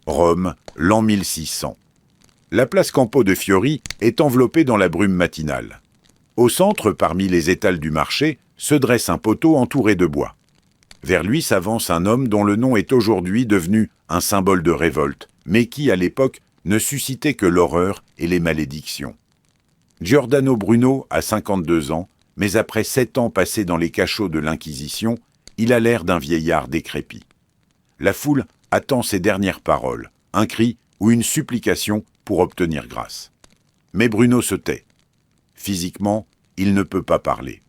Rome, l'an 1600. La place Campo de Fiori est enveloppée dans la brume matinale. Au centre, parmi les étals du marché, se dresse un poteau entouré de bois. Vers lui s'avance un homme dont le nom est aujourd'hui devenu un symbole de révolte, mais qui, à l'époque, ne suscitait que l'horreur et les malédictions. Giordano Bruno a 52 ans, mais après 7 ans passés dans les cachots de l'Inquisition, il a l'air d'un vieillard décrépit. La foule attend ses dernières paroles, un cri ou une supplication pour obtenir grâce. Mais Bruno se tait. Physiquement, il ne peut pas parler.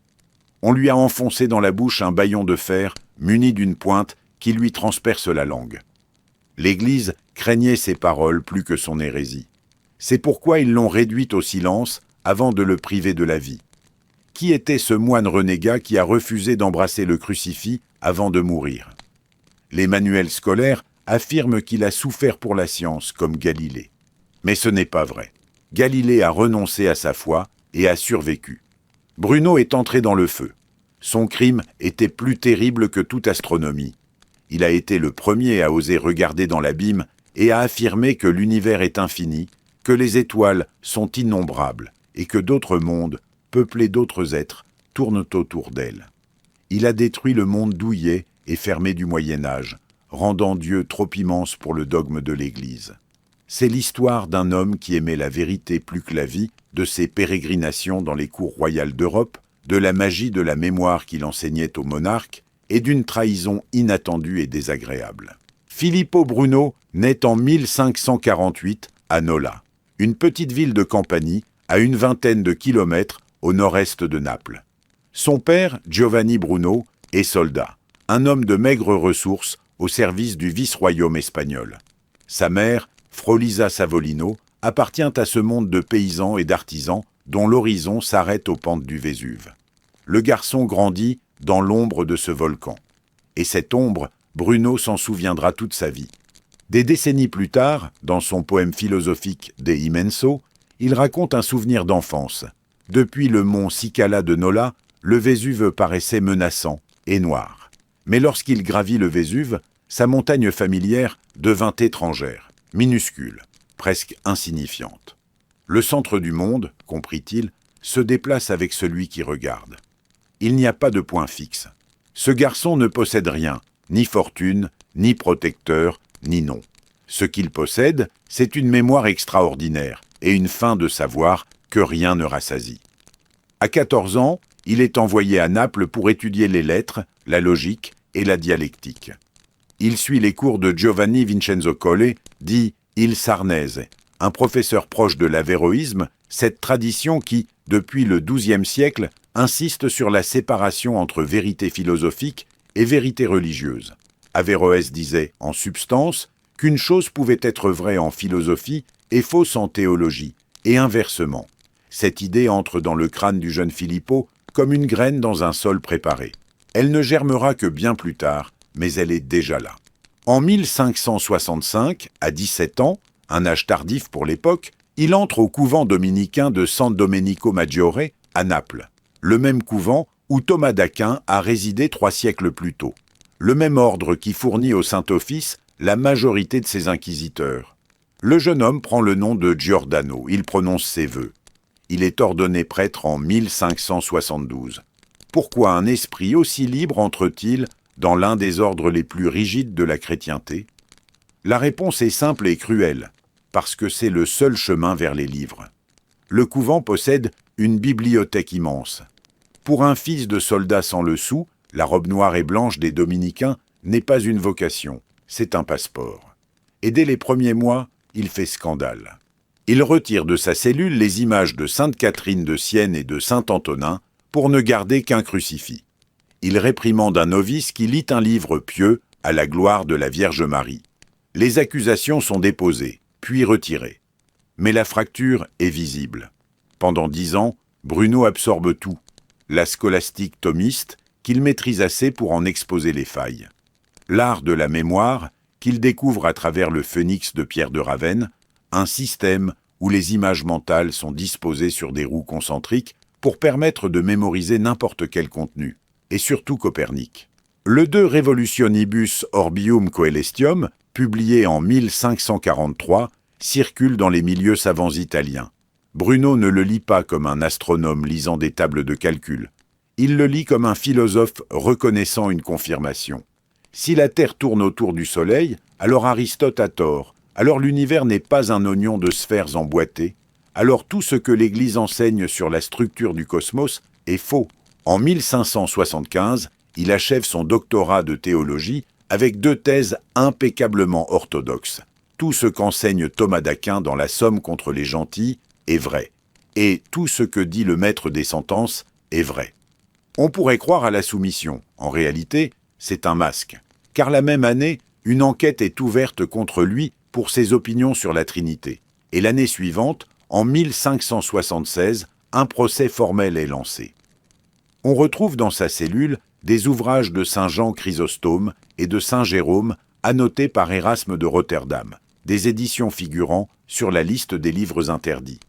On lui a enfoncé dans la bouche un bâillon de fer muni d'une pointe qui lui transperce la langue. L'Église craignait ses paroles plus que son hérésie. C'est pourquoi ils l'ont réduit au silence avant de le priver de la vie. Qui était ce moine renégat qui a refusé d'embrasser le crucifix avant de mourir? Les manuels scolaires affirment qu'il a souffert pour la science, comme Galilée. Mais ce n'est pas vrai. Galilée a renoncé à sa foi et a survécu. Bruno est entré dans le feu. Son crime était plus terrible que toute astronomie. Il a été le premier à oser regarder dans l'abîme et à affirmer que l'univers est infini, que les étoiles sont innombrables et que d'autres mondes, peuplés d'autres êtres, tournent autour d'elles. Il a détruit le monde douillet et fermé du Moyen-Âge, rendant Dieu trop immense pour le dogme de l'Église. C'est l'histoire d'un homme qui aimait la vérité plus que la vie, de ses pérégrinations dans les cours royales d'Europe, de la magie de la mémoire qu'il enseignait aux monarques, et d'une trahison inattendue et désagréable. Filippo Bruno naît en 1548 à Nola, une petite ville de Campanie, à une vingtaine de kilomètres au nord-est de Naples. Son père, Giovanni Bruno, est soldat, un homme de maigres ressources au service du vice-royaume espagnol. Sa mère, Frolisa Savolino, appartient à ce monde de paysans et d'artisans dont l'horizon s'arrête aux pentes du Vésuve. Le garçon grandit dans l'ombre de ce volcan. Et cette ombre, Bruno s'en souviendra toute sa vie. Des décennies plus tard, dans son poème philosophique De Immenso, il raconte un souvenir d'enfance. Depuis le mont Cicala de Nola, le Vésuve paraissait menaçant et noir. Mais lorsqu'il gravit le Vésuve, sa montagne familière devint étrangère, minuscule, presque insignifiante. Le centre du monde, comprit-il, se déplace avec celui qui regarde. Il n'y a pas de point fixe. Ce garçon ne possède rien, ni fortune, ni protecteur, ni nom. Ce qu'il possède, c'est une mémoire extraordinaire et une faim de savoir que rien ne rassasie. À 14 ans, il est envoyé à Naples pour étudier les lettres, la logique et la dialectique. Il suit les cours de Giovanni Vincenzo Colle, dit Il Sarnese, un professeur proche de l'avéroïsme, cette tradition qui, depuis le XIIe siècle, insiste sur la séparation entre vérité philosophique et vérité religieuse. Averroès disait, en substance, qu'une chose pouvait être vraie en philosophie et fausse en théologie, et inversement. Cette idée entre dans le crâne du jeune Filippo comme une graine dans un sol préparé. Elle ne germera que bien plus tard, mais elle est déjà là. En 1565, à 17 ans, un âge tardif pour l'époque, il entre au couvent dominicain de San Domenico Maggiore à Naples, le même couvent où Thomas d'Aquin a résidé 3 siècles plus tôt, le même ordre qui fournit au Saint-Office la majorité de ses inquisiteurs. Le jeune homme prend le nom de Giordano, il prononce ses vœux. Il est ordonné prêtre en 1572. Pourquoi un esprit aussi libre entre-t-il dans l'un des ordres les plus rigides de la chrétienté? La réponse est simple et cruelle, parce que c'est le seul chemin vers les livres. Le couvent possède une bibliothèque immense. Pour un fils de soldat sans le sou, la robe noire et blanche des dominicains n'est pas une vocation, c'est un passeport. Et dès les premiers mois, il fait scandale. Il retire de sa cellule les images de Sainte Catherine de Sienne et de Saint Antonin pour ne garder qu'un crucifix. Il réprimande un novice qui lit un livre pieux à la gloire de la Vierge Marie. Les accusations sont déposées, puis retirées. Mais la fracture est visible. Pendant 10 ans, Bruno absorbe tout, la scolastique thomiste qu'il maîtrise assez pour en exposer les failles. L'art de la mémoire qu'il découvre à travers le Phénix de Pierre de Ravenne, un système où les images mentales sont disposées sur des roues concentriques pour permettre de mémoriser n'importe quel contenu, et surtout Copernic. Le De Revolutionibus Orbium Coelestium, publié en 1543, circule dans les milieux savants italiens. Bruno ne le lit pas comme un astronome lisant des tables de calcul. Il le lit comme un philosophe reconnaissant une confirmation. Si la Terre tourne autour du Soleil, alors Aristote a tort. Alors l'univers n'est pas un oignon de sphères emboîtées. Alors tout ce que l'Église enseigne sur la structure du cosmos est faux. En 1575, il achève son doctorat de théologie avec 2 thèses impeccablement orthodoxes. Tout ce qu'enseigne Thomas d'Aquin dans la Somme contre les gentils est vrai. Et tout ce que dit le maître des sentences est vrai. On pourrait croire à la soumission. En réalité, c'est un masque. Car la même année, une enquête est ouverte contre lui pour ses opinions sur la Trinité. Et l'année suivante, en 1576, un procès formel est lancé. On retrouve dans sa cellule des ouvrages de saint Jean Chrysostome et de saint Jérôme annotés par Érasme de Rotterdam, des éditions figurant sur la liste des livres interdits.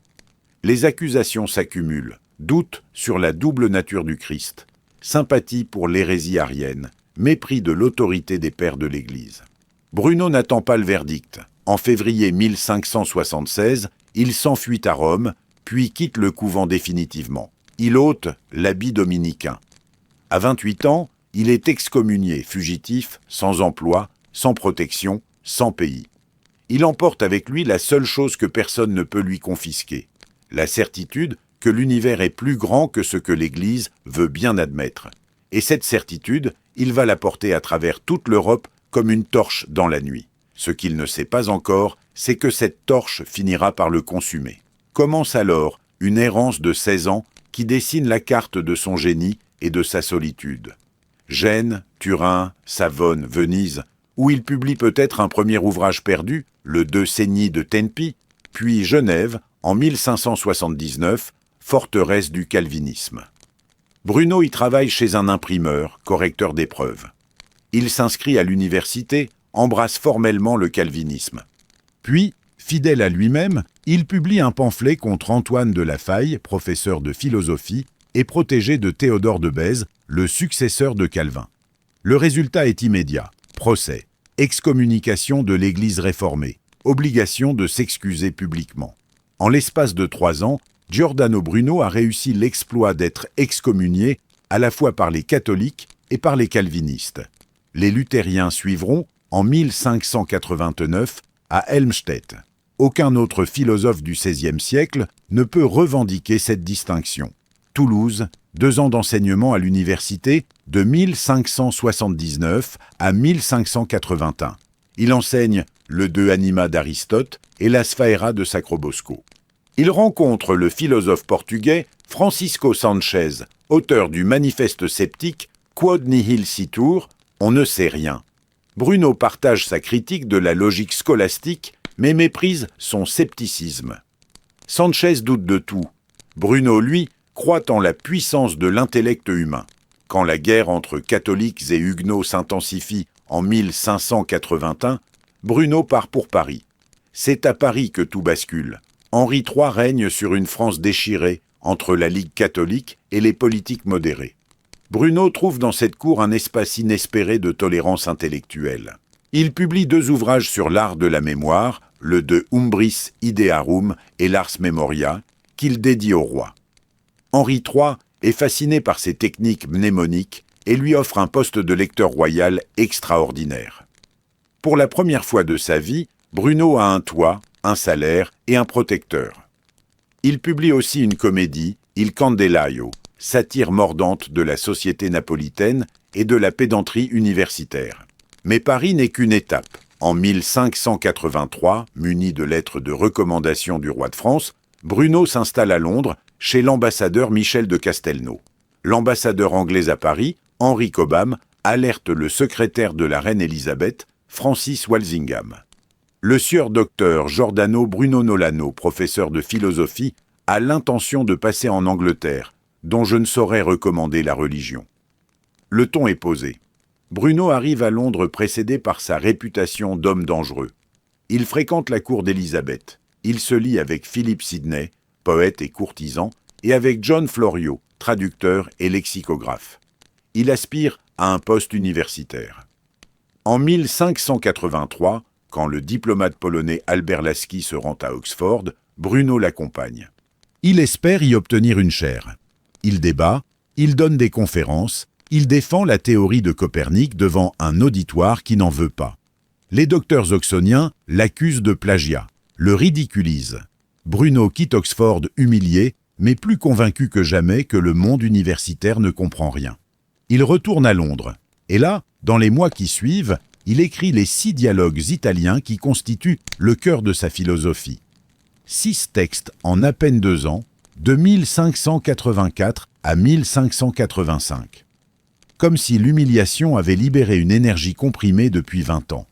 Les accusations s'accumulent, doute sur la double nature du Christ, sympathie pour l'hérésie arienne, mépris de l'autorité des pères de l'Église. Bruno n'attend pas le verdict. En février 1576, il s'enfuit à Rome, puis quitte le couvent définitivement. Il ôte l'habit dominicain. À 28 ans, il est excommunié, fugitif, sans emploi, sans protection, sans pays. Il emporte avec lui la seule chose que personne ne peut lui confisquer, la certitude que l'univers est plus grand que ce que l'Église veut bien admettre. Et cette certitude, il va la porter à travers toute l'Europe comme une torche dans la nuit. Ce qu'il ne sait pas encore, c'est que cette torche finira par le consumer. Commence alors une errance de 16 ans qui dessine la carte de son génie et de sa solitude. Gênes, Turin, Savone, Venise, où il publie peut-être un premier ouvrage perdu, le De Segni de Tempi, puis Genève, en 1579, forteresse du calvinisme. Bruno y travaille chez un imprimeur, correcteur d'épreuves. Il s'inscrit à l'université, embrasse formellement le calvinisme. Puis, fidèle à lui-même, il publie un pamphlet contre Antoine de la Faille, professeur de philosophie, et protégé de Théodore de Bèze, le successeur de Calvin. Le résultat est immédiat. Procès, excommunication de l'Église réformée, obligation de s'excuser publiquement. En l'espace de 3 ans, Giordano Bruno a réussi l'exploit d'être excommunié à la fois par les catholiques et par les calvinistes. Les luthériens suivront en 1589 à Helmstedt. Aucun autre philosophe du XVIe siècle ne peut revendiquer cette distinction. Toulouse, 2 ans d'enseignement à l'université de 1579 à 1581. Il enseigne le De Anima d'Aristote et la Sphaera de Sacrobosco. Il rencontre le philosophe portugais Francisco Sanchez, auteur du Manifeste sceptique Quod nihil situr, on ne sait rien. Bruno partage sa critique de la logique scolastique, mais méprise son scepticisme. Sanchez doute de tout. Bruno, lui, croit en la puissance de l'intellect humain. Quand la guerre entre catholiques et huguenots s'intensifie en 1581, Bruno part pour Paris. C'est à Paris que tout bascule. Henri III règne sur une France déchirée entre la Ligue catholique et les politiques modérés. Bruno trouve dans cette cour un espace inespéré de tolérance intellectuelle. Il publie 2 ouvrages sur l'art de la mémoire, le De Umbris Idearum et l'Ars Memoria, qu'il dédie au roi. Henri III est fasciné par ses techniques mnémoniques et lui offre un poste de lecteur royal extraordinaire. Pour la première fois de sa vie, Bruno a un toit, un salaire et un protecteur. Il publie aussi une comédie, Il Candelaio, satire mordante de la société napolitaine et de la pédanterie universitaire. Mais Paris n'est qu'une étape. En 1583, muni de lettres de recommandation du roi de France, Bruno s'installe à Londres chez l'ambassadeur Michel de Castelnau. L'ambassadeur anglais à Paris, Henry Cobham, alerte le secrétaire de la reine Élisabeth, Francis Walsingham. Le sieur docteur Giordano Bruno Nolano, professeur de philosophie, a l'intention de passer en Angleterre, dont je ne saurais recommander la religion. Le ton est posé. Bruno arrive à Londres précédé par sa réputation d'homme dangereux. Il fréquente la cour d'Élisabeth. Il se lie avec Philippe Sidney, poète et courtisan, et avec John Florio, traducteur et lexicographe. Il aspire à un poste universitaire. En 1583, Quand le diplomate polonais Albert Laski se rend à Oxford, Bruno l'accompagne. Il espère y obtenir une chaire. Il débat, il donne des conférences, il défend la théorie de Copernic devant un auditoire qui n'en veut pas. Les docteurs oxoniens l'accusent de plagiat, le ridiculisent. Bruno quitte Oxford humilié, mais plus convaincu que jamais que le monde universitaire ne comprend rien. Il retourne à Londres, et là, dans les mois qui suivent, il écrit les 6 dialogues italiens qui constituent le cœur de sa philosophie. 6 textes en à peine 2 ans, de 1584 à 1585. Comme si l'humiliation avait libéré une énergie comprimée depuis 20 ans.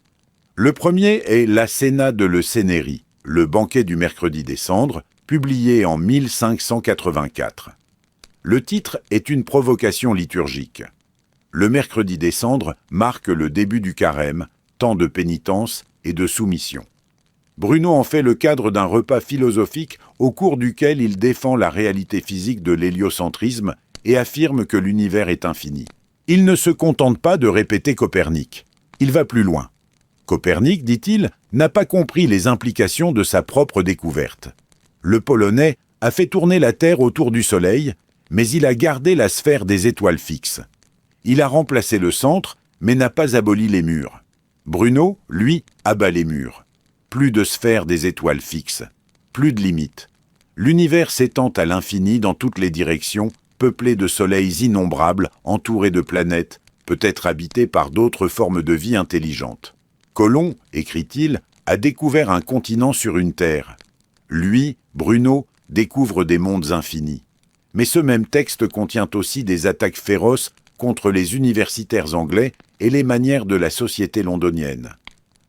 Le premier est La Cena de le Ceneri, le banquet du mercredi des cendres, publié en 1584. Le titre est une provocation liturgique. Le mercredi des cendres marque le début du carême, temps de pénitence et de soumission. Bruno en fait le cadre d'un repas philosophique au cours duquel il défend la réalité physique de l'héliocentrisme et affirme que l'univers est infini. Il ne se contente pas de répéter Copernic. Il va plus loin. Copernic, dit-il, n'a pas compris les implications de sa propre découverte. Le Polonais a fait tourner la Terre autour du Soleil, mais il a gardé la sphère des étoiles fixes. Il a remplacé le centre, mais n'a pas aboli les murs. Bruno, lui, abat les murs. Plus de sphère des étoiles fixes. Plus de limites. L'univers s'étend à l'infini dans toutes les directions, peuplé de soleils innombrables, entouré de planètes, peut-être habité par d'autres formes de vie intelligentes. Colomb, écrit-il, a découvert un continent sur une terre. Lui, Bruno, découvre des mondes infinis. Mais ce même texte contient aussi des attaques féroces contre les universitaires anglais et les manières de la société londonienne.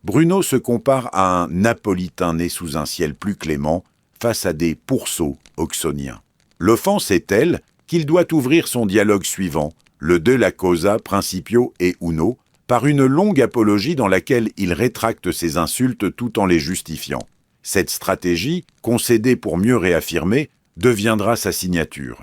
Bruno se compare à un Napolitain né sous un ciel plus clément face à des pourceaux oxoniens. L'offense est telle qu'il doit ouvrir son dialogue suivant, le De la Cosa, Principio et Uno, par une longue apologie dans laquelle il rétracte ses insultes tout en les justifiant. Cette stratégie, concédée pour mieux réaffirmer, deviendra sa signature.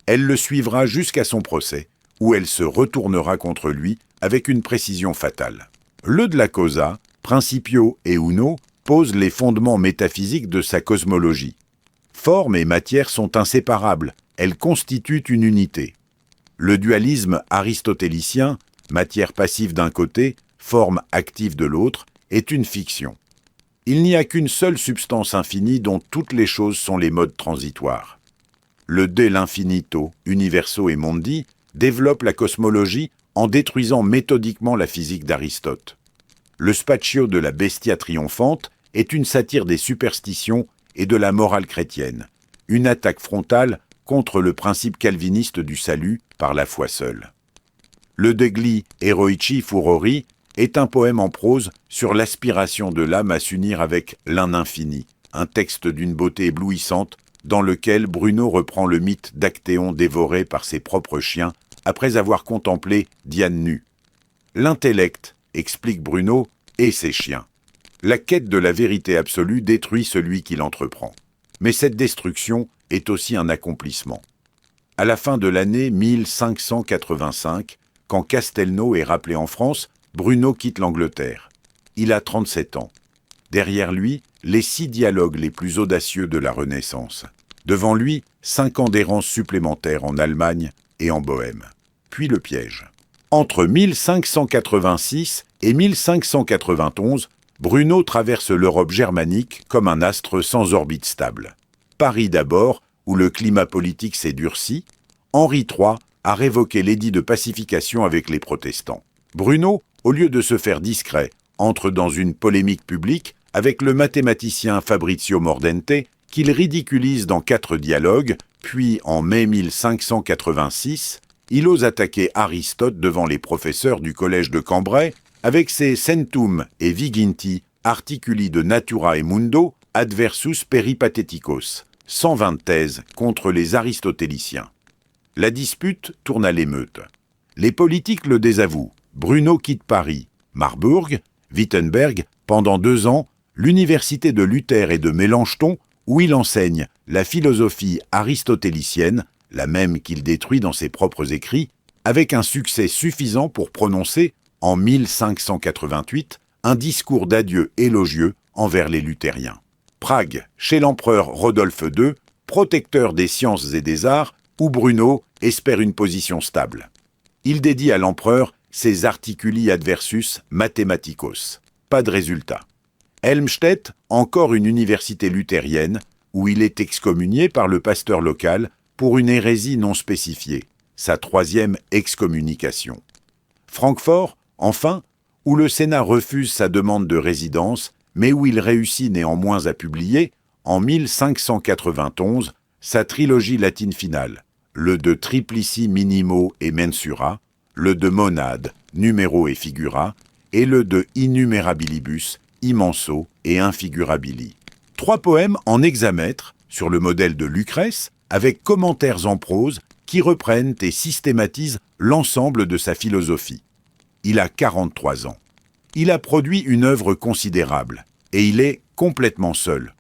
Elle le suivra jusqu'à son procès, où elle se retournera contre lui avec une précision fatale. Le De la Cosa, Principio et Uno posent les fondements métaphysiques de sa cosmologie. Forme et matière sont inséparables, elles constituent une unité. Le dualisme aristotélicien, matière passive d'un côté, forme active de l'autre, est une fiction. Il n'y a qu'une seule substance infinie dont toutes les choses sont les modes transitoires. Le De l'Infinito, Universo et Mondi développe la cosmologie en détruisant méthodiquement la physique d'Aristote. Le Spaccio de la Bestia triomphante est une satire des superstitions et de la morale chrétienne, une attaque frontale contre le principe calviniste du salut par la foi seule. Le Degli Eroici Furori est un poème en prose sur l'aspiration de l'âme à s'unir avec l'un infini, un texte d'une beauté éblouissante dans lequel Bruno reprend le mythe d'Actéon dévoré par ses propres chiens après avoir contemplé Diane nue. L'intellect, explique Bruno, et ses chiens. La quête de la vérité absolue détruit celui qui l'entreprend. Mais cette destruction est aussi un accomplissement. À la fin de l'année 1585, quand Castelnau est rappelé en France, Bruno quitte l'Angleterre. Il a 37 ans. Derrière lui, les 6 dialogues les plus audacieux de la Renaissance. Devant lui, 5 ans d'errance supplémentaires en Allemagne et en Bohême. Puis le piège. Entre 1586 et 1591, Bruno traverse l'Europe germanique comme un astre sans orbite stable. Paris d'abord, où le climat politique s'est durci. Henri III a révoqué l'édit de pacification avec les protestants. Bruno, au lieu de se faire discret, entre dans une polémique publique avec le mathématicien Fabrizio Mordente, qu'il ridiculise dans 4 dialogues, puis en mai 1586, il ose attaquer Aristote devant les professeurs du collège de Cambrai avec ses Centum et Viginti articuli de Natura et Mundo adversus peripateticos, 120 thèses contre les aristotéliciens. La dispute tourne à l'émeute. Les politiques le désavouent. Bruno quitte Paris, Marbourg, Wittenberg, pendant 2 ans, l'université de Luther et de Mélenchon, où il enseigne la philosophie aristotélicienne, la même qu'il détruit dans ses propres écrits, avec un succès suffisant pour prononcer, en 1588, un discours d'adieu élogieux envers les luthériens. Prague, chez l'empereur Rodolphe II, protecteur des sciences et des arts, où Bruno espère une position stable. Il dédie à l'empereur ses Articuli adversus mathematicos. Pas de résultat. Helmstedt, encore une université luthérienne, où il est excommunié par le pasteur local pour une hérésie non spécifiée, sa 3e excommunication. Francfort, enfin, où le Sénat refuse sa demande de résidence, mais où il réussit néanmoins à publier, en 1591, sa trilogie latine finale, le de Triplici Minimo et Mensura, le de Monade, Numero et Figura, et le de Innumerabilibus, Immenso et Infigurabili. 3 poèmes en hexamètre, sur le modèle de Lucrèce, avec commentaires en prose qui reprennent et systématisent l'ensemble de sa philosophie. Il a 43 ans. Il a produit une œuvre considérable, et il est complètement seul.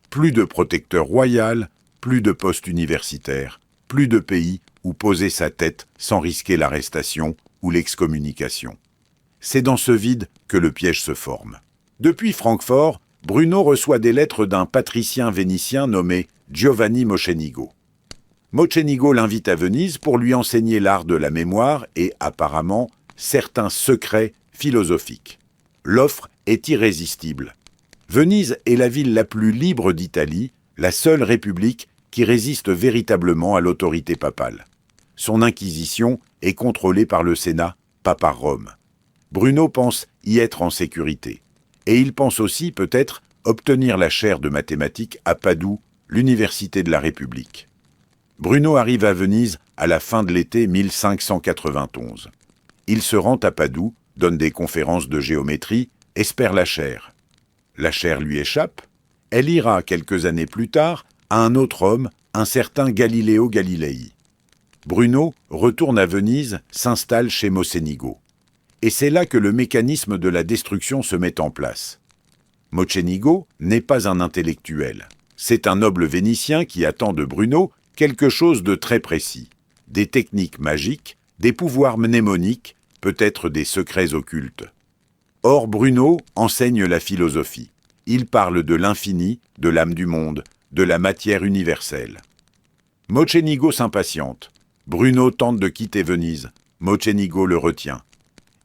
Plus de protecteur royal, plus de poste universitaire, plus de pays où poser sa tête sans risquer l'arrestation ou l'excommunication. C'est dans ce vide que le piège se forme. Depuis Francfort, Bruno reçoit des lettres d'un patricien vénitien nommé Giovanni Mocenigo. Mocenigo l'invite à Venise pour lui enseigner l'art de la mémoire et, apparemment, certains secrets philosophiques. L'offre est irrésistible. Venise est la ville la plus libre d'Italie, la seule république qui résiste véritablement à l'autorité papale. Son inquisition est contrôlée par le Sénat, pas par Rome. Bruno pense y être en sécurité. Et il pense aussi, peut-être, obtenir la chaire de mathématiques à Padoue, l'université de la République. Bruno arrive à Venise à la fin de l'été 1591. Il se rend à Padoue, donne des conférences de géométrie, espère la chaire. La chaire lui échappe. Elle ira, quelques années plus tard, à un autre homme, un certain Galileo Galilei. Bruno retourne à Venise, s'installe chez Mocenigo. Et c'est là que le mécanisme de la destruction se met en place. Mocenigo n'est pas un intellectuel. C'est un noble vénitien qui attend de Bruno quelque chose de très précis. Des techniques magiques, des pouvoirs mnémoniques, peut-être des secrets occultes. Or Bruno enseigne la philosophie. Il parle de l'infini, de l'âme du monde, de la matière universelle. Mocenigo s'impatiente. Bruno tente de quitter Venise. Mocenigo le retient.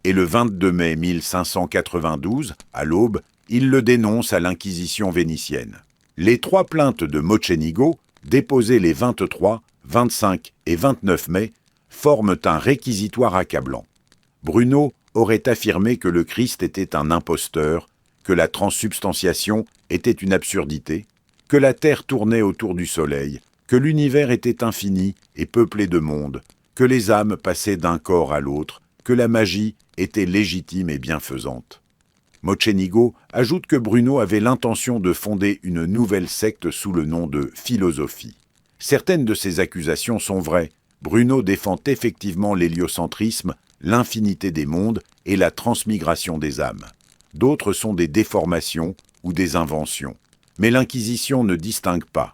Et le 22 mai 1592, à l'aube, il le dénonce à l'Inquisition vénitienne. Les 3 plaintes de Mocenigo, déposées les 23, 25 et 29 mai, forment un réquisitoire accablant. Bruno aurait affirmé que le Christ était un imposteur, que la transsubstantiation était une absurdité, que la Terre tournait autour du Soleil, que l'univers était infini et peuplé de mondes, que les âmes passaient d'un corps à l'autre, que la magie était légitime et bienfaisante. Mocenigo ajoute que Bruno avait l'intention de fonder une nouvelle secte sous le nom de philosophie. Certaines de ces accusations sont vraies. Bruno défend effectivement l'héliocentrisme, l'infinité des mondes et la transmigration des âmes. D'autres sont des déformations ou des inventions. Mais l'Inquisition ne distingue pas.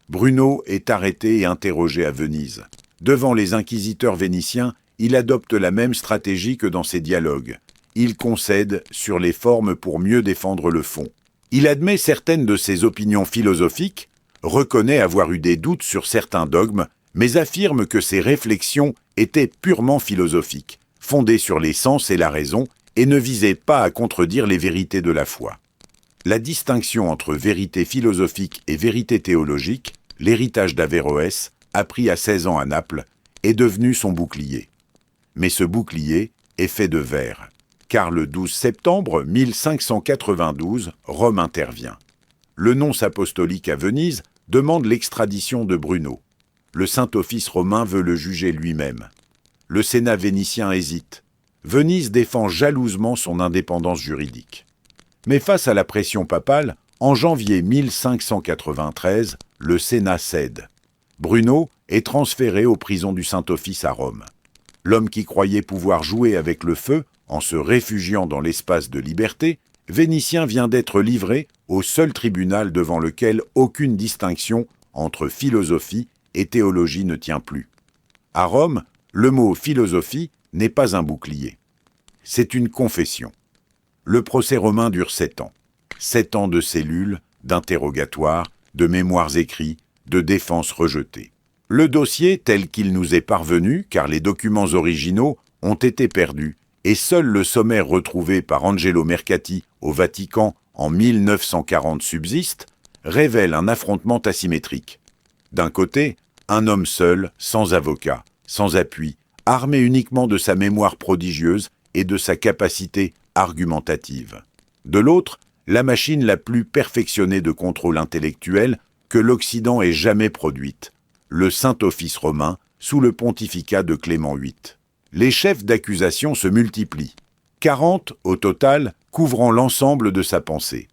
Bruno est arrêté et interrogé à Venise. Devant les inquisiteurs vénitiens, il adopte la même stratégie que dans ses dialogues. Il concède sur les formes pour mieux défendre le fond. Il admet certaines de ses opinions philosophiques, reconnaît avoir eu des doutes sur certains dogmes, mais affirme que ses réflexions étaient purement philosophiques, fondées sur les sens et la raison, et ne visaient pas à contredire les vérités de la foi. La distinction entre vérité philosophique et vérité théologique, l'héritage d'Averroès, appris à 16 ans à Naples, est devenu son bouclier. Mais ce bouclier est fait de verre, car le 12 septembre 1592, Rome intervient. Le nonce apostolique à Venise demande l'extradition de Bruno. Le Saint-Office romain veut le juger lui-même. Le Sénat vénitien hésite. Venise défend jalousement son indépendance juridique. Mais face à la pression papale, en janvier 1593, le Sénat cède. Bruno est transféré aux prisons du Saint-Office à Rome. L'homme qui croyait pouvoir jouer avec le feu, en se réfugiant dans l'espace de liberté, Vénitien vient d'être livré au seul tribunal devant lequel aucune distinction entre philosophie et théologie ne tient plus. À Rome, le mot philosophie n'est pas un bouclier. C'est une confession. Le procès romain dure 7 ans. 7 ans de cellules, d'interrogatoires, de mémoires écrits, de défenses rejetées. Le dossier, tel qu'il nous est parvenu, car les documents originaux ont été perdus, et seul le sommaire retrouvé par Angelo Mercati au Vatican en 1940 subsiste, révèle un affrontement asymétrique. D'un côté, un homme seul, sans avocat, sans appui, armé uniquement de sa mémoire prodigieuse et de sa capacité argumentative. De l'autre, la machine la plus perfectionnée de contrôle intellectuel que l'Occident ait jamais produite, le Saint-Office romain sous le pontificat de Clément VIII. Les chefs d'accusation se multiplient, 40 au total couvrant l'ensemble de sa pensée.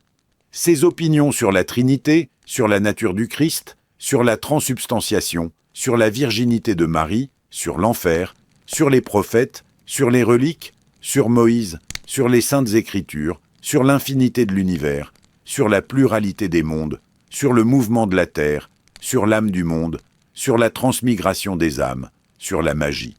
Ses opinions sur la Trinité, sur la nature du Christ, sur la transsubstantiation, sur la virginité de Marie, sur l'enfer, sur les prophètes, sur les reliques, sur Moïse, sur les saintes écritures, sur l'infinité de l'univers, sur la pluralité des mondes, sur le mouvement de la terre, sur l'âme du monde, sur la transmigration des âmes, sur la magie.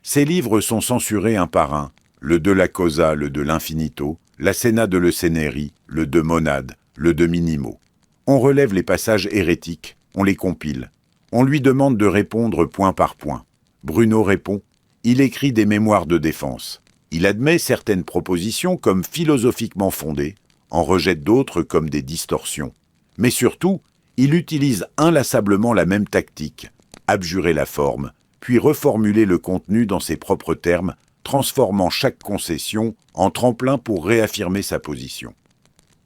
Ces livres sont censurés un par un, le De la Cosa, le De l'Infinito, la Cena de le Ceneri, le De Monade, le De Minimo. On relève les passages hérétiques, on les compile. On lui demande de répondre point par point. Bruno répond. Il écrit des mémoires de défense. Il admet certaines propositions comme philosophiquement fondées, en rejette d'autres comme des distorsions. Mais surtout, il utilise inlassablement la même tactique, abjurer la forme, puis reformuler le contenu dans ses propres termes, transformant chaque concession en tremplin pour réaffirmer sa position.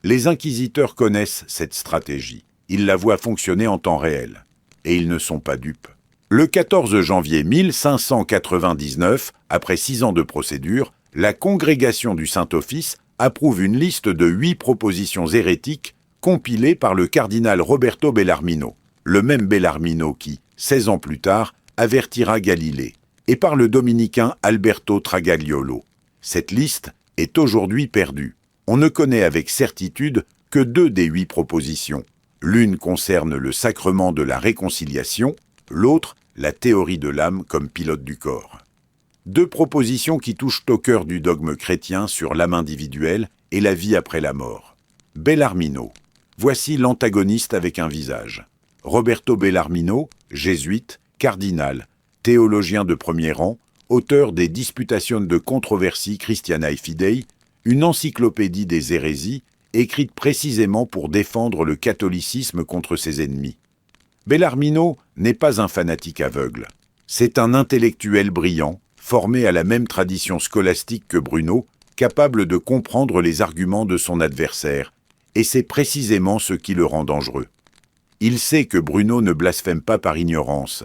Les inquisiteurs connaissent cette stratégie. Ils la voient fonctionner en temps réel. Et ils ne sont pas dupes. Le 14 janvier 1599, après 6 ans de procédure, la congrégation du Saint-Office approuve une liste de 8 propositions hérétiques compilées par le cardinal Roberto Bellarmino, le même Bellarmino qui, 16 ans plus tard, avertira Galilée, et par le dominicain Alberto Tragagliolo. Cette liste est aujourd'hui perdue. On ne connaît avec certitude que 2 des 8 propositions. L'une concerne le sacrement de la réconciliation, l'autre, la théorie de l'âme comme pilote du corps. 2 propositions qui touchent au cœur du dogme chrétien sur l'âme individuelle et la vie après la mort. Bellarmino. Voici l'antagoniste avec un visage. Roberto Bellarmino, jésuite, cardinal, théologien de premier rang, auteur des Disputations de Controversi Christianae Fidei, une encyclopédie des hérésies, écrite précisément pour défendre le catholicisme contre ses ennemis. Bellarmino n'est pas un fanatique aveugle. C'est un intellectuel brillant, formé à la même tradition scolastique que Bruno, capable de comprendre les arguments de son adversaire, et c'est précisément ce qui le rend dangereux. Il sait que Bruno ne blasphème pas par ignorance.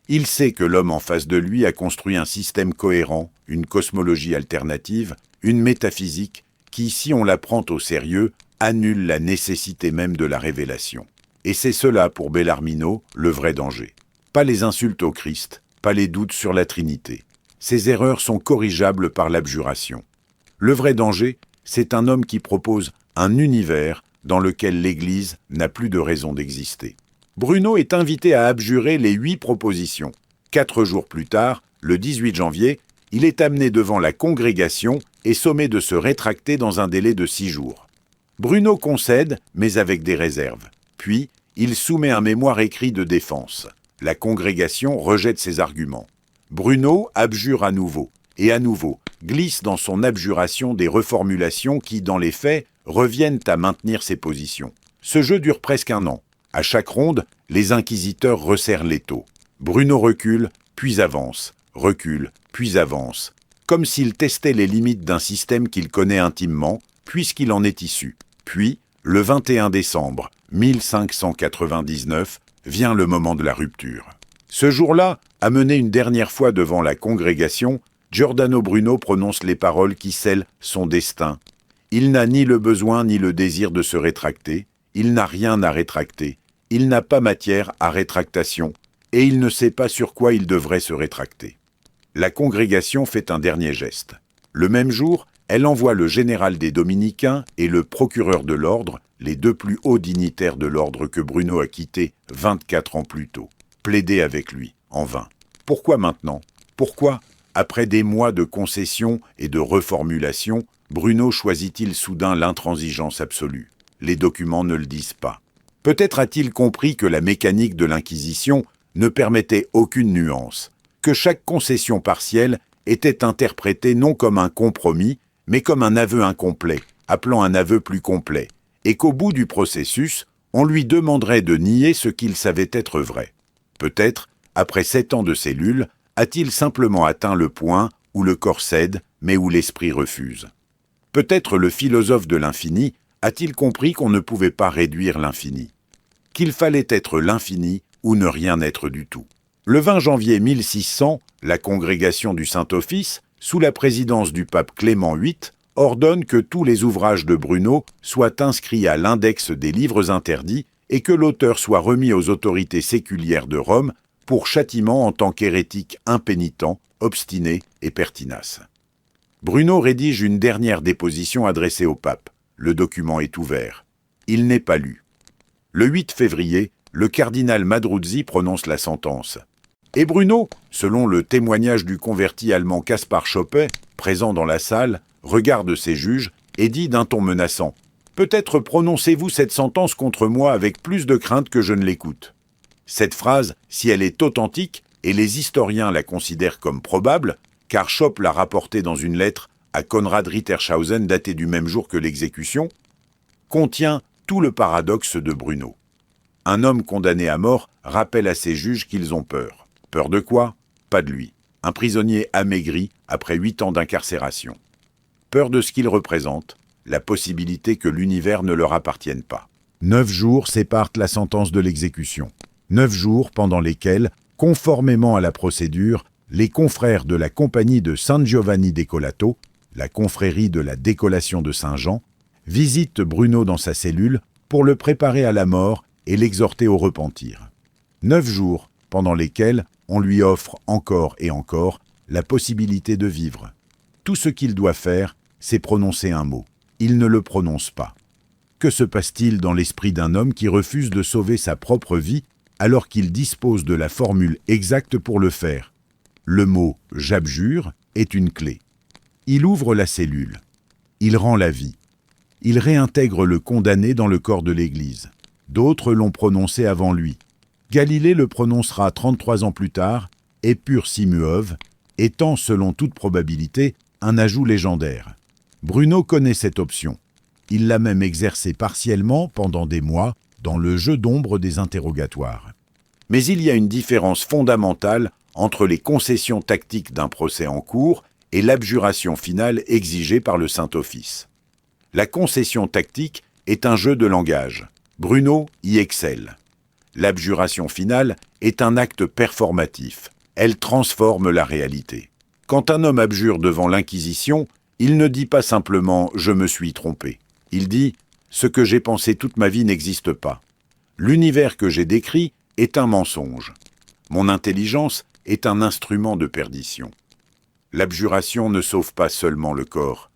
Il sait que l'homme en face de lui a construit un système cohérent, une cosmologie alternative, une métaphysique, qui, si on la prend au sérieux, annule la nécessité même de la révélation. Et c'est cela, pour Bellarmino, le vrai danger. Pas les insultes au Christ, pas les doutes sur la Trinité. Ces erreurs sont corrigeables par l'abjuration. Le vrai danger, c'est un homme qui propose un univers dans lequel l'Église n'a plus de raison d'exister. Bruno est invité à abjurer les 8 propositions. 4 jours plus tard, le 18 janvier, il est amené devant la congrégation et sommé de se rétracter dans un délai de 6 jours. Bruno concède, mais avec des réserves. Puis, il soumet un mémoire écrit de défense. La congrégation rejette ses arguments. Bruno abjure à nouveau, et à nouveau, glisse dans son abjuration des reformulations qui, dans les faits, reviennent à maintenir ses positions. Ce jeu dure presque 1 an. À chaque ronde, les inquisiteurs resserrent l'étau. Bruno recule, puis avance, recule, puis avance, comme s'il testait les limites d'un système qu'il connaît intimement, puisqu'il en est issu. Puis, le 21 décembre 1599, vient le moment de la rupture. Ce jour-là, amené une dernière fois devant la congrégation, Giordano Bruno prononce les paroles qui scellent son destin. Il n'a ni le besoin ni le désir de se rétracter, il n'a rien à rétracter, il n'a pas matière à rétractation, et il ne sait pas sur quoi il devrait se rétracter. La congrégation fait un dernier geste. Le même jour, elle envoie le général des Dominicains et le procureur de l'ordre, les 2 plus hauts dignitaires de l'ordre que Bruno a quittés 24 ans plus tôt, plaider avec lui, en vain. Pourquoi maintenant ? Pourquoi, après des mois de concessions et de reformulations, Bruno choisit-il soudain l'intransigeance absolue? Les documents ne le disent pas. Peut-être a-t-il compris que la mécanique de l'Inquisition ne permettait aucune nuance, que chaque concession partielle était interprétée non comme un compromis, mais comme un aveu incomplet, appelant un aveu plus complet, et qu'au bout du processus, on lui demanderait de nier ce qu'il savait être vrai. Peut-être, après 7 ans de cellules, a-t-il simplement atteint le point où le corps cède, mais où l'esprit refuse. Peut-être le philosophe de l'infini a-t-il compris qu'on ne pouvait pas réduire l'infini, qu'il fallait être l'infini ou ne rien être du tout. Le 20 janvier 1600, la congrégation du Saint-Office, sous la présidence du pape Clément VIII, ordonne que tous les ouvrages de Bruno soient inscrits à l'index des livres interdits et que l'auteur soit remis aux autorités séculières de Rome pour châtiment en tant qu'hérétique impénitent, obstiné et pertinace. Bruno rédige une dernière déposition adressée au pape. Le document est ouvert. Il n'est pas lu. Le 8 février, le cardinal Madruzzi prononce la sentence. Et Bruno, selon le témoignage du converti allemand Kaspar Schoppe, présent dans la salle, regarde ses juges et dit d'un ton menaçant « Peut-être prononcez-vous cette sentence contre moi avec plus de crainte que je ne l'écoute. » Cette phrase, si elle est authentique, et les historiens la considèrent comme probable, car Schoppe l'a rapportée dans une lettre à Konrad Rittershausen datée du même jour que l'exécution, contient tout le paradoxe de Bruno. Un homme condamné à mort rappelle à ses juges qu'ils ont peur. Peur de quoi? Pas de lui. Un prisonnier amaigri après 8 ans d'incarcération. Peur de ce qu'il représente, la possibilité que l'univers ne leur appartienne pas. 9 jours séparent la sentence de l'exécution. 9 jours pendant lesquels, conformément à la procédure, les confrères de la compagnie de San Giovanni Decolato, la confrérie de la décollation de Saint-Jean, visitent Bruno dans sa cellule pour le préparer à la mort et l'exhorter au repentir. 9 jours pendant lesquels on lui offre encore et encore la possibilité de vivre. Tout ce qu'il doit faire, c'est prononcer un mot. Il ne le prononce pas. Que se passe-t-il dans l'esprit d'un homme qui refuse de sauver sa propre vie alors qu'il dispose de la formule exacte pour le faire? Le mot « j'abjure » est une clé. Il ouvre la cellule. Il rend la vie. Il réintègre le condamné dans le corps de l'Église. D'autres l'ont prononcé avant lui. Galilée le prononcera 33 ans plus tard, et Pur Simuov, étant selon toute probabilité un ajout légendaire. Bruno connaît cette option. Il l'a même exercée partiellement pendant des mois dans le jeu d'ombre des interrogatoires. Mais il y a une différence fondamentale entre les concessions tactiques d'un procès en cours et l'abjuration finale exigée par le Saint-Office. La concession tactique est un jeu de langage. Bruno y excelle. L'abjuration finale est un acte performatif. Elle transforme la réalité. Quand un homme abjure devant l'Inquisition, il ne dit pas simplement « je me suis trompé ». Il dit « ce que j'ai pensé toute ma vie n'existe pas. L'univers que j'ai décrit est un mensonge. Mon intelligence est un instrument de perdition. » L'abjuration ne sauve pas seulement le corps.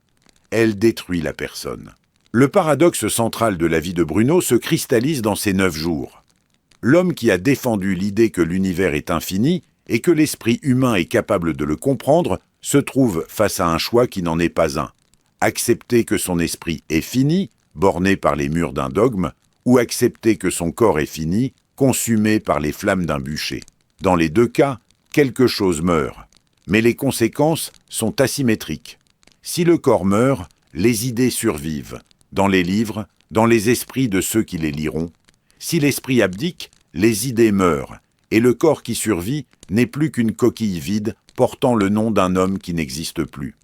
Elle détruit la personne. Le paradoxe central de la vie de Bruno se cristallise dans ces 9 jours. L'homme qui a défendu l'idée que l'univers est infini et que l'esprit humain est capable de le comprendre se trouve face à un choix qui n'en est pas un. Accepter que son esprit est fini, borné par les murs d'un dogme, ou accepter que son corps est fini, consumé par les flammes d'un bûcher. Dans les 2 cas, quelque chose meurt. Mais les conséquences sont asymétriques. Si le corps meurt, les idées survivent, dans les livres, dans les esprits de ceux qui les liront. Si l'esprit abdique, les idées meurent, et le corps qui survit n'est plus qu'une coquille vide portant le nom d'un homme qui n'existe plus.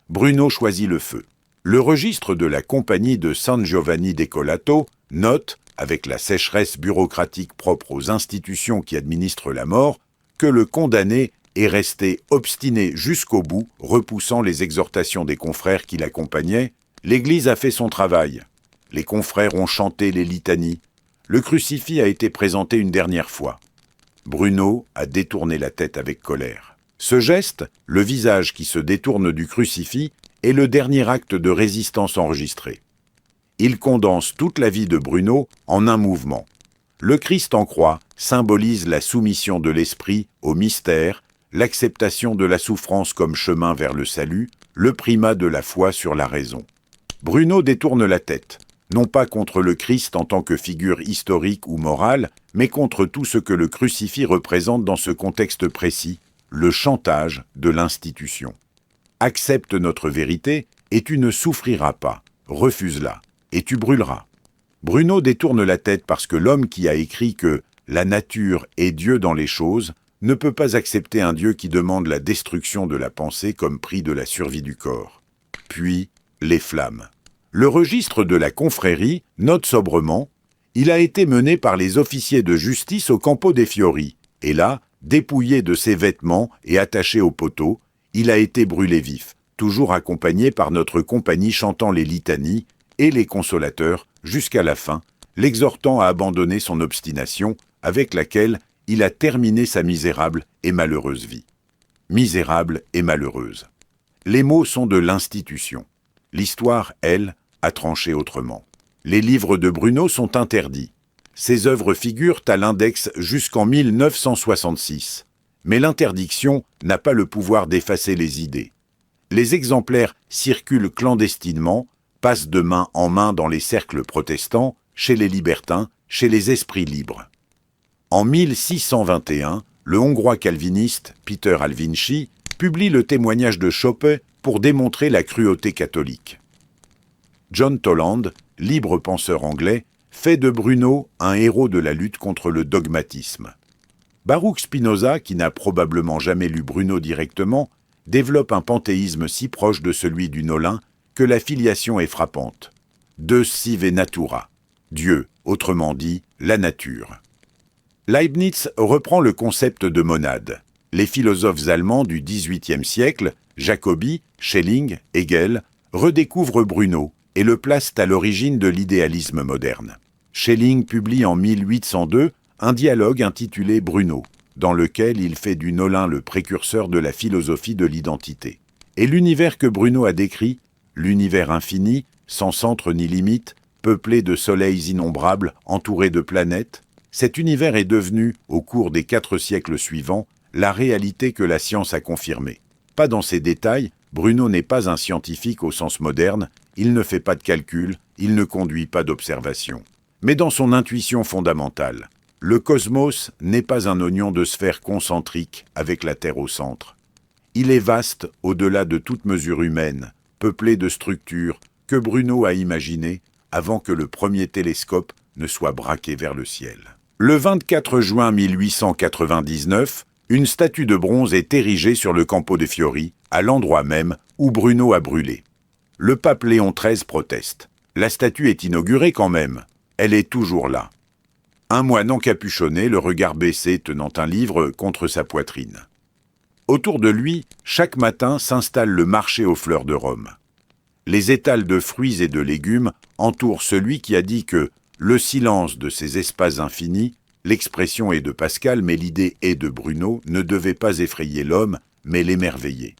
Bruno choisit le feu. Le registre de la compagnie de San Giovanni Decolato note, avec la sécheresse bureaucratique propre aux institutions qui administrent la mort, que le condamné est resté obstiné jusqu'au bout, repoussant les exhortations des confrères qui l'accompagnaient. L'Église a fait son travail. Les confrères ont chanté les litanies. Le crucifix a été présenté une dernière fois. Bruno a détourné la tête avec colère. Ce geste, le visage qui se détourne du crucifix, est le dernier acte de résistance enregistré. Il condense toute la vie de Bruno en un mouvement. Le Christ en croix symbolise la soumission de l'esprit au mystère, l'acceptation de la souffrance comme chemin vers le salut, le primat de la foi sur la raison. Bruno détourne la tête, non pas contre le Christ en tant que figure historique ou morale, mais contre tout ce que le crucifix représente dans ce contexte précis, le chantage de l'institution. Accepte notre vérité et tu ne souffriras pas, refuse-la, et tu brûleras. Bruno détourne la tête parce que l'homme qui a écrit que « la nature est Dieu dans les choses » ne peut pas accepter un Dieu qui demande la destruction de la pensée comme prix de la survie du corps. Puis, les flammes. Le registre de la confrérie note sobrement « Il a été mené par les officiers de justice au Campo dei Fiori, et là, dépouillé de ses vêtements et attaché au poteau, il a été brûlé vif, toujours accompagné par notre compagnie chantant les litanies et les consolateurs jusqu'à la fin, l'exhortant à abandonner son obstination avec laquelle il a terminé sa misérable et malheureuse vie. Misérable et malheureuse. Les mots sont de l'institution. L'histoire, elle, a tranché autrement. Les livres de Bruno sont interdits. Ses œuvres figurent à l'index jusqu'en 1966. Mais l'interdiction n'a pas le pouvoir d'effacer les idées. Les exemplaires circulent clandestinement, passent de main en main dans les cercles protestants, chez les libertins, chez les esprits libres. En 1621, le Hongrois calviniste Peter Alvinci publie le témoignage de Schoppe pour démontrer la cruauté catholique. John Toland, libre penseur anglais, fait de Bruno un héros de la lutte contre le dogmatisme. Baruch Spinoza, qui n'a probablement jamais lu Bruno directement, développe un panthéisme si proche de celui du Nolin que la filiation est frappante. Deus sive natura, Dieu, autrement dit, la nature. Leibniz reprend le concept de monade. Les philosophes allemands du XVIIIe siècle, Jacobi, Schelling, Hegel, redécouvrent Bruno et le placent à l'origine de l'idéalisme moderne. Schelling publie en 1802 un dialogue intitulé Bruno, dans lequel il fait du Nolin le précurseur de la philosophie de l'identité. Et l'univers que Bruno a décrit, l'univers infini, sans centre ni limite, peuplé de soleils innombrables, entouré de planètes, cet univers est devenu, au cours des 4 siècles suivants, la réalité que la science a confirmée. Pas dans ses détails, Bruno n'est pas un scientifique au sens moderne, il ne fait pas de calcul, il ne conduit pas d'observation. Mais dans son intuition fondamentale, le cosmos n'est pas un oignon de sphère concentrique avec la Terre au centre. Il est vaste au-delà de toute mesure humaine, peuplé de structures que Bruno a imaginées avant que le premier télescope ne soit braqué vers le ciel. Le 24 juin 1899, une statue de bronze est érigée sur le Campo dei Fiori, à l'endroit même où Bruno a brûlé. Le pape Léon XIII proteste. La statue est inaugurée quand même. Elle est toujours là. Un moine encapuchonné, le regard baissé, tenant un livre contre sa poitrine. Autour de lui, chaque matin s'installe le marché aux fleurs de Rome. Les étals de fruits et de légumes entourent celui qui a dit que le silence de ces espaces infinis, l'expression est de Pascal mais l'idée est de Bruno, ne devait pas effrayer l'homme, mais l'émerveiller.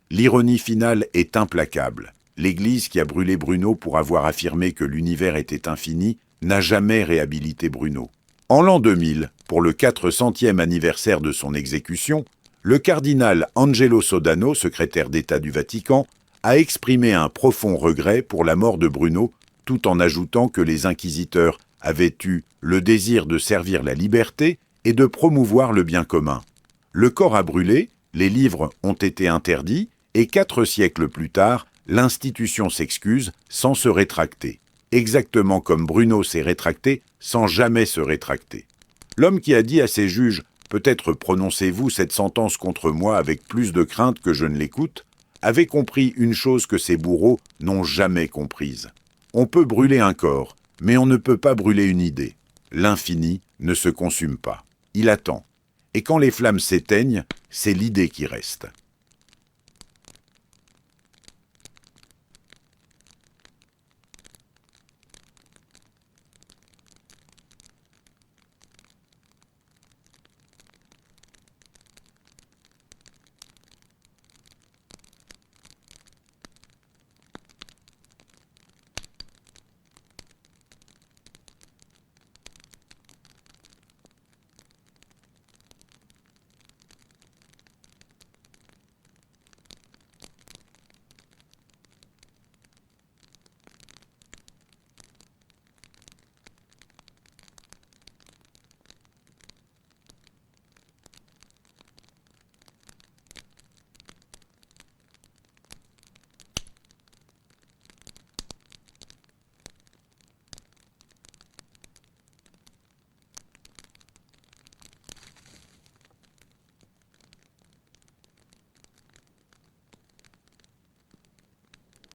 L'ironie finale est implacable. L'Église qui a brûlé Bruno pour avoir affirmé que l'univers était infini n'a jamais réhabilité Bruno. En l'an 2000, pour le 400e anniversaire de son exécution, le cardinal Angelo Sodano, secrétaire d'État du Vatican, a exprimé un profond regret pour la mort de Bruno, tout en ajoutant que les inquisiteurs avaient eu le désir de servir la liberté et de promouvoir le bien commun. Le corps a brûlé, les livres ont été interdits, et 4 siècles plus tard, l'institution s'excuse sans se rétracter. Exactement comme Bruno s'est rétracté sans jamais se rétracter. L'homme qui a dit à ses juges « Peut-être prononcez-vous cette sentence contre moi avec plus de crainte que je ne l'écoute » avait compris une chose que ses bourreaux n'ont jamais comprise. On peut brûler un corps, mais on ne peut pas brûler une idée. L'infini ne se consume pas. Il attend. Et quand les flammes s'éteignent, c'est l'idée qui reste.